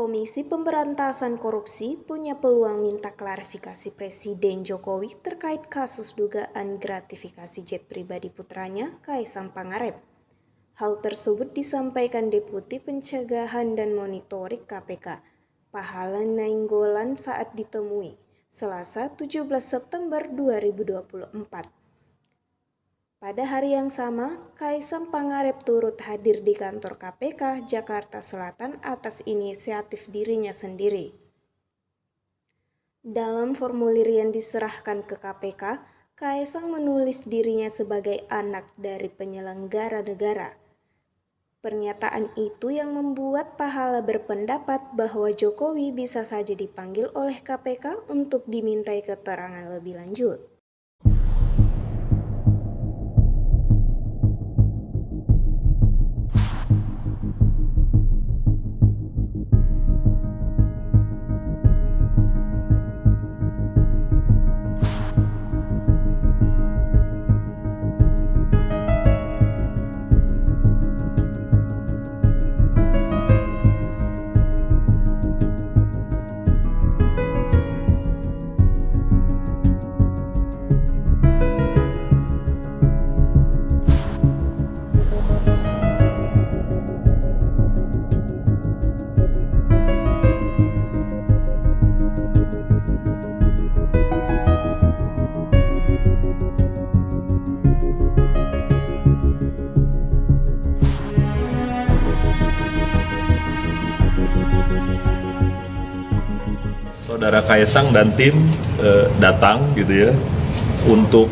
Komisi Pemberantasan Korupsi punya peluang minta klarifikasi Presiden Jokowi terkait kasus dugaan gratifikasi jet pribadi putranya, Kaisang Pangarep. Hal tersebut disampaikan Deputi Pencegahan dan Monitoring KPK, Pahala Nainggolan saat ditemui, Selasa 17 September 2024. Pada hari yang sama, Kaisang Pangarep turut hadir di kantor KPK Jakarta Selatan atas inisiatif dirinya sendiri. Dalam formulir yang diserahkan ke KPK, Kaisang menulis dirinya sebagai anak dari penyelenggara negara. Pernyataan itu yang membuat Pahala berpendapat bahwa Jokowi bisa saja dipanggil oleh KPK untuk dimintai keterangan lebih lanjut. Saudara Kaisang dan tim datang gitu ya untuk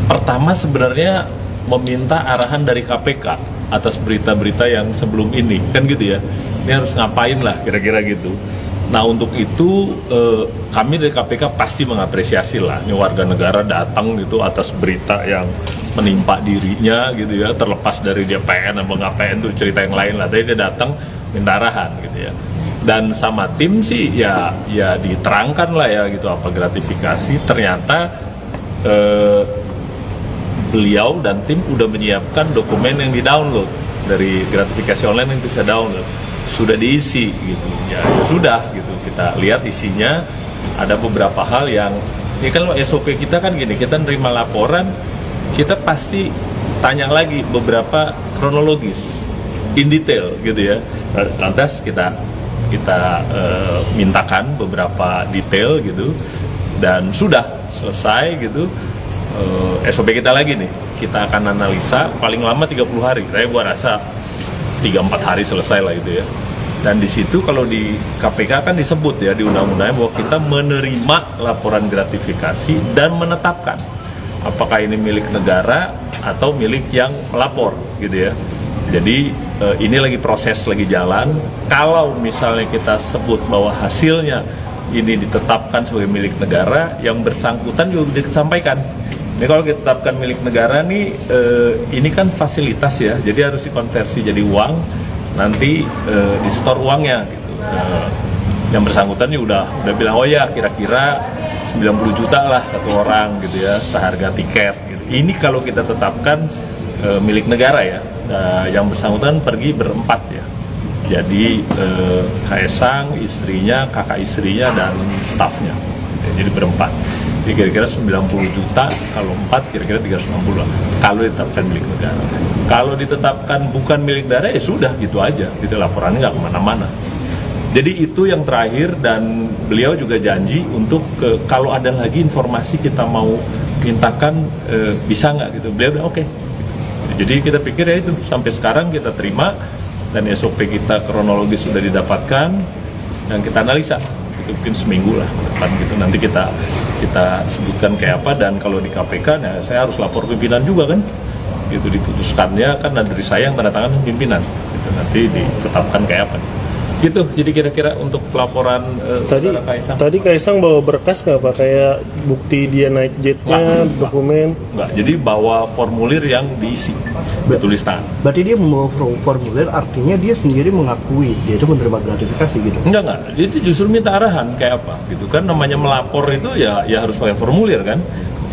pertama sebenarnya meminta arahan dari KPK atas berita-berita yang sebelum ini kan gitu ya, ini harus ngapain lah kira-kira gitu. Nah untuk itu kami dari KPK pasti mengapresiasi lah, ini warga negara datang gitu atas berita yang menimpa dirinya gitu ya, terlepas dari dia PN atau nggak PN itu cerita yang lain lah, tapi dia datang minta arahan gitu ya. Dan sama tim sih ya diterangkan lah ya gitu apa gratifikasi. Ternyata beliau dan tim udah menyiapkan dokumen yang di-download dari gratifikasi online yang bisa download, sudah diisi gitu ya sudah gitu, kita lihat isinya. Ada beberapa hal yang ya kan SOP kita kan gini, kita nerima laporan kita pasti tanya lagi beberapa kronologis in detail gitu ya, lantas kita mintakan beberapa detail gitu, dan sudah selesai gitu. SOP kita lagi nih, kita akan analisa paling lama 30 hari, saya gua rasa 3-4 hari selesai lah itu ya. Dan di situ kalau di KPK kan disebut ya di undang-undangnya bahwa kita menerima laporan gratifikasi dan menetapkan apakah ini milik negara atau milik yang melapor gitu ya. Jadi ini lagi proses, lagi jalan. Kalau misalnya kita sebut bahwa hasilnya ini ditetapkan sebagai milik negara, yang bersangkutan juga disampaikan. Ini kalau kita tetapkan milik negara nih, ini kan fasilitas ya, jadi harus dikonversi jadi uang, nanti di-store uangnya gitu. Yang bersangkutan udah bilang, oh ya kira-kira 90 juta lah satu orang gitu ya, seharga tiket gitu. Ini kalau kita tetapkan milik negara ya. Yang bersangkutan pergi berempat ya, jadi Kaisang, istrinya, kakak istrinya, dan stafnya, jadi berempat. Jadi kira-kira 90 juta, kalau 4 kira-kira 360 lah kalau ditetapkan milik negara. Kalau ditetapkan bukan milik negara ya sudah gitu aja, gitu, laporannya nggak kemana-mana. Jadi itu yang terakhir, dan beliau juga janji untuk kalau ada lagi informasi kita mau mintakan bisa nggak gitu, beliau bilang oke. Jadi kita pikir ya itu, sampai sekarang kita terima, dan SOP kita kronologis sudah didapatkan, dan kita analisa itu mungkin seminggu lah ke depan gitu, nanti kita sebutkan kayak apa. Dan kalau di KPK nah saya harus lapor pimpinan juga kan gitu, diputuskannya kan dari saya yang tanda tangan pimpinan gitu, nanti ditetapkan kayak apa gitu. Jadi kira-kira untuk laporan saudara Kaisang. Tadi Kaisang bawa berkas nggak Pak? Kayak bukti dia naik jetnya, dokumen? Enggak, jadi bawa formulir yang diisi, tulis tangan. Berarti dia membawa formulir, artinya dia sendiri mengakui dia itu menerima gratifikasi gitu? Enggak, jadi justru minta arahan kayak apa gitu kan, namanya melapor itu ya harus pakai formulir kan.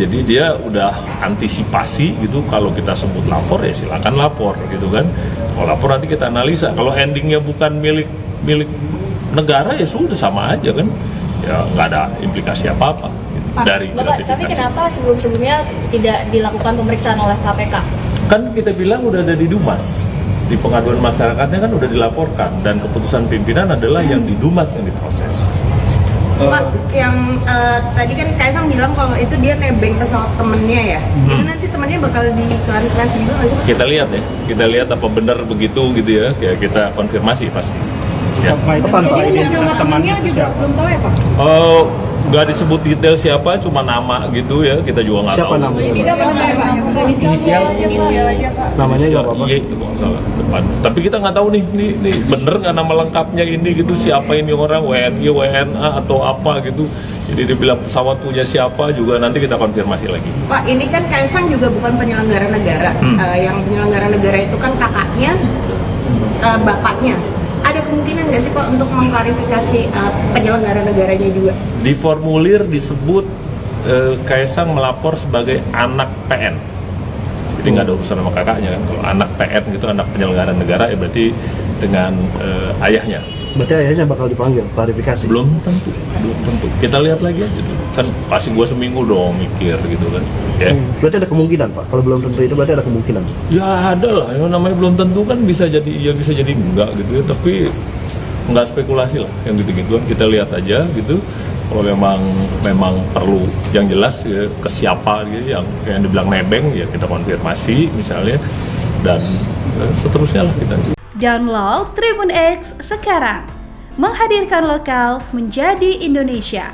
Jadi dia udah antisipasi gitu, kalau kita sebut lapor ya silakan lapor gitu kan. Kalau lapor nanti kita analisa. Kalau endingnya bukan milik negara ya sudah sama aja kan. Ya nggak ada implikasi apa-apa gitu, dari Bapak, tapi gratifikasi. kenapa sebelum-sebelumnya tidak dilakukan pemeriksaan oleh KPK? Kan kita bilang udah ada di Dumas, di pengaduan masyarakatnya kan udah dilaporkan, dan keputusan pimpinan adalah yang di Dumas yang diproses. Pak, yang tadi kan Kaisang bilang kalau itu dia nebeng pesawat temennya ya. Jadi nanti temennya bakal diklarifikasi juga nggak sih Pak? Kita lihat ya, kita lihat apa benar begitu gitu ya, kita konfirmasi pasti. Ya. Kapan Pak ini Temannya juga belum tahu ya Pak? Nggak disebut detail siapa, cuma nama gitu ya, kita juga nggak tahu. Siapa namanya? Tidak benar Pak. Inisial aja Pak. Namanya nggak apa-apa. Iya itu nggak salah depan. Tapi kita nggak tahu nih bener nggak nama lengkapnya ini gitu, siapa ini orang, WNI, WNA atau apa gitu. Jadi dia bilang pesawat punya siapa juga, nanti kita konfirmasi lagi. Pak, ini kan Kaisang juga bukan penyelenggara negara. Yang penyelenggara negara itu kan kakaknya, bapaknya. Ada kemungkinan nggak sih Pak untuk mengklarifikasi penyelenggara negaranya juga? Di formulir disebut Kaisang melapor sebagai anak PN. Jadi nggak ada urusan sama kakaknya kan. Kalau anak PN gitu, anak penyelenggara negara, ya berarti dengan ayahnya. Berarti ayahnya bakal dipanggil klarifikasi. Belum tentu. Kita lihat lagi aja dulu. Kan kasih gua seminggu dong mikir gitu kan. Ya. Berarti ada kemungkinan Pak. Kalau belum tentu itu berarti ada kemungkinan. Ya ada lah, yang namanya belum tentu kan, bisa jadi iya bisa jadi enggak gitu ya, tapi enggak spekulasi lah yang gitu-gituan, kita lihat aja gitu. Kalau memang perlu yang jelas ya, ke siapa gitu, yang dibilang nebeng ya kita konfirmasi misalnya, dan seterusnya lah kita. Download Tribun X sekarang, menghadirkan lokal menjadi Indonesia.